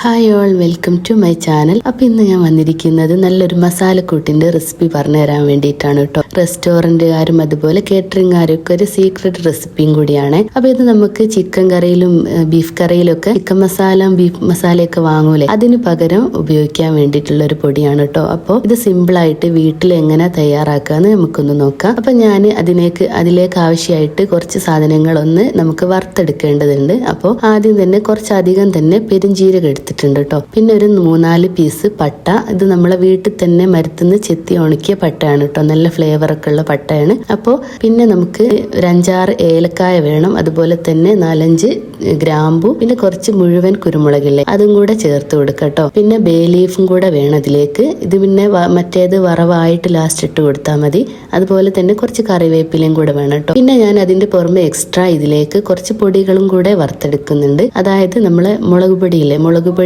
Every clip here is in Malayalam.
Hi all, welcome to my channel. അപ്പോൾ ഇന്ന് ഞാൻ വന്നിരിക്കുന്നത് നല്ലൊരു മസാലക്കൂട്ടിൻ്റെ റെസിപ്പി പറഞ്ഞു തരാൻ വേണ്ടിയിട്ടാണ് കേട്ടോ. റെസ്റ്റോറൻറ്റുകാരും അതുപോലെ കേറ്ററിംഗുകാരും ഒക്കെ ഒരു സീക്രട്ട് റെസിപ്പിയും കൂടിയാണ്. അപ്പോൾ ഇത് നമുക്ക് ചിക്കൻ കറിയിലും ബീഫ് കറിയിലും ഒക്കെ ചിക്കൻ മസാല ബീഫ് മസാലയൊക്കെ വാങ്ങൂലേ, അതിന് പകരം ഉപയോഗിക്കാൻ വേണ്ടിയിട്ടുള്ള ഒരു പൊടിയാണ് കേട്ടോ. അപ്പോൾ ഇത് സിമ്പിളായിട്ട് വീട്ടിൽ എങ്ങനെ തയ്യാറാക്കാമെന്ന് നമുക്കൊന്ന് നോക്കാം. അപ്പം ഞാൻ അതിലേക്ക് ആവശ്യമായിട്ട് കുറച്ച് സാധനങ്ങളൊന്ന് നമുക്ക് വറുത്തെടുക്കേണ്ടതുണ്ട്. അപ്പോൾ ആദ്യം തന്നെ കുറച്ചധികം തന്നെ പെരുംജീരകം എടുത്തിട്ടുണ്ട് കേട്ടോ. പിന്നെ ഒരു 3-4 പീസ് പട്ട. ഇത് നമ്മളെ വീട്ടിൽ തന്നെ മരത്തുനിന്ന് ചെത്തി ഉണക്കിയ പട്ടയാണ് കേട്ടോ. നല്ല ഫ്ലേവറൊക്കെ ഉള്ള പട്ടയാണ്. അപ്പോൾ പിന്നെ നമുക്ക് ഒരു 5-6 ഏലക്കായ വേണം. അതുപോലെ തന്നെ 4-5 ഗ്രാമ്പു, പിന്നെ കുറച്ച് മുഴുവൻ കുരുമുളകില്ലേ, അതും കൂടെ ചേർത്ത് കൊടുക്കാം കേട്ടോ. പിന്നെ ബേ ലീഫും കൂടെ വേണം ഇതിലേക്ക്. ഇത് പിന്നെ മറ്റേത് വറവായിട്ട് ലാസ്റ്റ് ഇട്ട് കൊടുത്താൽ മതി. അതുപോലെ തന്നെ കുറച്ച് കറിവേപ്പിലയും കൂടെ വേണം കേട്ടോ. പിന്നെ ഞാൻ അതിന്റെ പുറമെ എക്സ്ട്രാ ഇതിലേക്ക് കുറച്ച് പൊടികളും കൂടെ വറുത്തെടുക്കുന്നുണ്ട്. അതായത് നമ്മളെ മുളക് പൊടിയില്ലേ, മുളക് പൊടി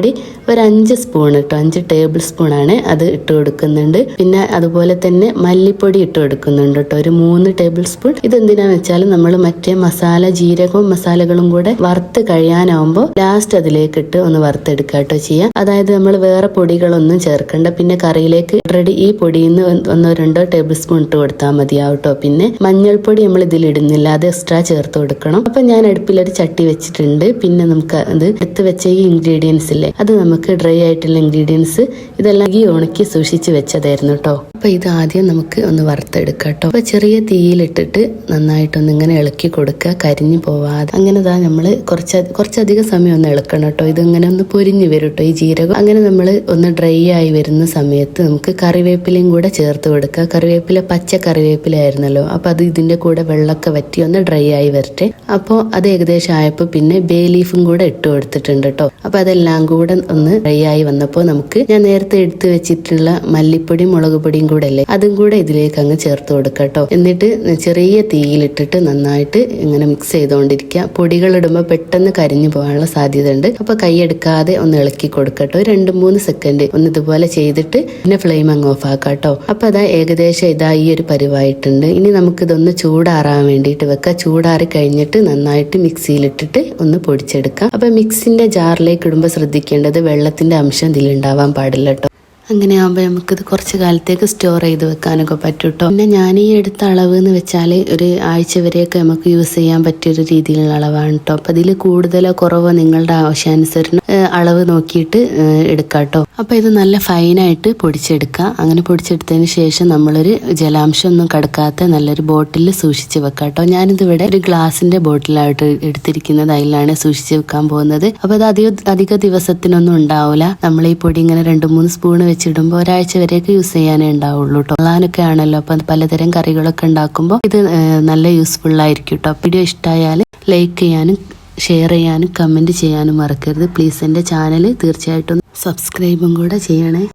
ഒരു 5 സ്പൂൺ കേട്ടോ, 5 ടേബിൾ സ്പൂൺ ആണ് അത് ഇട്ട് കൊടുക്കുന്നുണ്ട്. പിന്നെ അതുപോലെ തന്നെ മല്ലിപ്പൊടി ഇട്ട് കൊടുക്കുന്നുണ്ട് കേട്ടോ, ഒരു 3 ടേബിൾ സ്പൂൺ. ഇതെന്തിനാന്ന് വെച്ചാൽ നമ്മൾ മറ്റേ മസാല ജീരകവും മസാലകളും കൂടെ വറുത്ത് കഴിയാനാവുമ്പോൾ ലാസ്റ്റ് അതിലേക്ക് ഇട്ട് ഒന്ന് വറുത്തെടുക്കുക കേട്ടോ ചെയ്യാം. അതായത് നമ്മൾ വേറെ പൊടികളൊന്നും ചേർക്കണ്ട. പിന്നെ കറിയിലേക്ക് ഓൾറെഡി ഈ പൊടിയിൽ നിന്ന് 1-2 ടേബിൾ സ്പൂൺ ഇട്ട് കൊടുത്താൽ മതിയാവും കേട്ടോ. പിന്നെ മഞ്ഞൾപ്പൊടി നമ്മൾ ഇതിൽ ഇടുന്നില്ല, അത് എക്സ്ട്രാ ചേർത്ത് കൊടുക്കണം. അപ്പൊ ഞാൻ അടുപ്പിലൊരു ചട്ടി വെച്ചിട്ടുണ്ട്. പിന്നെ നമുക്ക് അത് എടുത്ത് വെച്ച ഈ ഇൻഗ്രീഡിയൻസ് ഇല്ലേ, അത് നമുക്ക് ഡ്രൈ ആയിട്ടുള്ള ഇൻഗ്രീഡിയൻസ് ഇതെല്ലാം ഉണക്കി സൂക്ഷിച്ച് വെച്ചതായിരുന്നു കേട്ടോ. അപ്പൊ ഇത് ആദ്യം നമുക്ക് ഒന്ന് വറുത്തെടുക്കാം കേട്ടോ. അപ്പൊ ചെറിയ തീയിലിട്ടിട്ട് നന്നായിട്ടൊന്ന് ഇങ്ങനെ ഇളക്കി കൊടുക്കുക, കരിഞ്ഞു പോവാതെ. അങ്ങനെ നമ്മള് കുറച്ചധികം സമയം ഒന്ന് ഇളക്കണം കേട്ടോ. ഇതിങ്ങനെ ഒന്ന് പൊരിഞ്ഞു വരും കേട്ടോ ഈ ജീരകം. അങ്ങനെ നമ്മൾ ഒന്ന് ഡ്രൈ ആയി വരുന്ന സമയത്ത് നമുക്ക് കറിവേപ്പിലയും കൂടെ ചേർത്ത് കൊടുക്കുക. കറിവേപ്പില പച്ച കറിവേപ്പില ആയിരുന്നല്ലോ, അപ്പൊ അത് ഇതിന്റെ കൂടെ വെള്ളമൊക്കെ വറ്റി ഒന്ന് ഡ്രൈ ആയി വരട്ടെ. അപ്പോൾ അത് ഏകദേശം ആയപ്പോൾ പിന്നെ ബേ ലീഫും കൂടെ ഇട്ട് കൊടുത്തിട്ടുണ്ട് കേട്ടോ. അപ്പൊ അതെല്ലാം കൂടെ ഒന്ന് ഡ്രൈ ആയി വന്നപ്പോൾ നമുക്ക് ഞാൻ നേരത്തെ എടുത്ത് വെച്ചിട്ടുള്ള മല്ലിപ്പൊടിയും മുളക് പൊടിയും കൂടെ അല്ലേ, അതും കൂടെ ഇതിലേക്ക് അങ്ങ് ചേർത്ത് കൊടുക്കുക കേട്ടോ. എന്നിട്ട് ചെറിയ തീയിലിട്ടിട്ട് നന്നായിട്ട് ഇങ്ങനെ മിക്സ് ചെയ്തുകൊണ്ടിരിക്കുക. പൊടികൾ ഇടുമ്പോൾ പെട്ടെന്ന് കരിഞ്ഞു പോകാനുള്ള സാധ്യത ഉണ്ട്. അപ്പൊ കൈയെടുക്കാതെ ഒന്ന് ഇളക്കി കൊടുക്കട്ടോ. 2-3 സെക്കൻഡ് ഒന്ന് ഇതുപോലെ ചെയ്തിട്ട് പിന്നെ ഫ്ലെയിം അങ്ങ് ഓഫ് ആക്കാം കേട്ടോ. അപ്പൊ അതാ ഏകദേശം ഈ ഒരു പരിവായിട്ടുണ്ട്. ഇനി നമുക്കിതൊന്ന് ചൂടാറാൻ വേണ്ടിയിട്ട് വെക്കാം. ചൂടാറി കഴിഞ്ഞിട്ട് നന്നായിട്ട് മിക്സിയിലിട്ടിട്ട് ഒന്ന് പൊടിച്ചെടുക്കാം. അപ്പൊ മിക്സിന്റെ ജാറിലേക്ക് ഇടുമ്പോൾ ശ്രദ്ധിക്കേണ്ടത് വെള്ളത്തിന്റെ അംശം ഇതിലുണ്ടാവാൻ പാടില്ല കേട്ടോ. അങ്ങനെ ആകുമ്പോൾ നമുക്കിത് കുറച്ച് കാലത്തേക്ക് സ്റ്റോർ ചെയ്ത് വെക്കാനൊക്കെ പറ്റും കേട്ടോ. പിന്നെ ഞാൻ ഈ എടുത്ത അളവ് എന്ന് വെച്ചാൽ ഒരു ആഴ്ച വരെയൊക്കെ നമുക്ക് യൂസ് ചെയ്യാൻ പറ്റിയൊരു രീതിയിലുള്ള അളവാണ് കേട്ടോ. അപ്പം അതിൽ കൂടുതലോ കുറവോ നിങ്ങളുടെ ആവശ്യാനുസരണം അളവ് നോക്കിയിട്ട് എടുക്കാം കേട്ടോ. അപ്പം ഇത് നല്ല ഫൈനായിട്ട് പൊടിച്ചെടുക്കുക. അങ്ങനെ പൊടിച്ചെടുത്തതിന് ശേഷം നമ്മളൊരു ജലാംശം ഒന്നും കടക്കാത്ത നല്ലൊരു ബോട്ടിലിൽ സൂക്ഷിച്ച് വെക്കാം കേട്ടോ. ഞാനിതിവിടെ ഒരു ഗ്ലാസിന്റെ ബോട്ടിലായിട്ട് എടുത്തിരിക്കുന്നത്, അതിലാണ് സൂക്ഷിച്ച് വെക്കാൻ പോകുന്നത്. അപ്പം അത് അധിക ദിവസത്തിനൊന്നും ഉണ്ടാവില്ല. നമ്മൾ ഈ പൊടി ഇങ്ങനെ 2-3 സ്പൂൺ വെച്ചിടുമ്പോൾ ഒരാഴ്ച വരെയൊക്കെ യൂസ് ചെയ്യാനേ ഉണ്ടാവുള്ളൂ കേട്ടോ. ഉള്ളാനൊക്കെ ആണല്ലോ, അപ്പം പലതരം കറികളൊക്കെ ഉണ്ടാക്കുമ്പോൾ ഇത് നല്ല യൂസ്ഫുൾ ആയിരിക്കും കേട്ടോ. വീഡിയോ ഇഷ്ടമായാൽ ലൈക്ക് ചെയ്യാനും ഷെയർ ചെയ്യാനും കമന്റ് ചെയ്യാനും മറക്കരുത്. പ്ലീസ് എൻ്റെ ചാനൽ തീർച്ചയായിട്ടും സബ്സ്ക്രൈബും കൂടെ ചെയ്യണേ.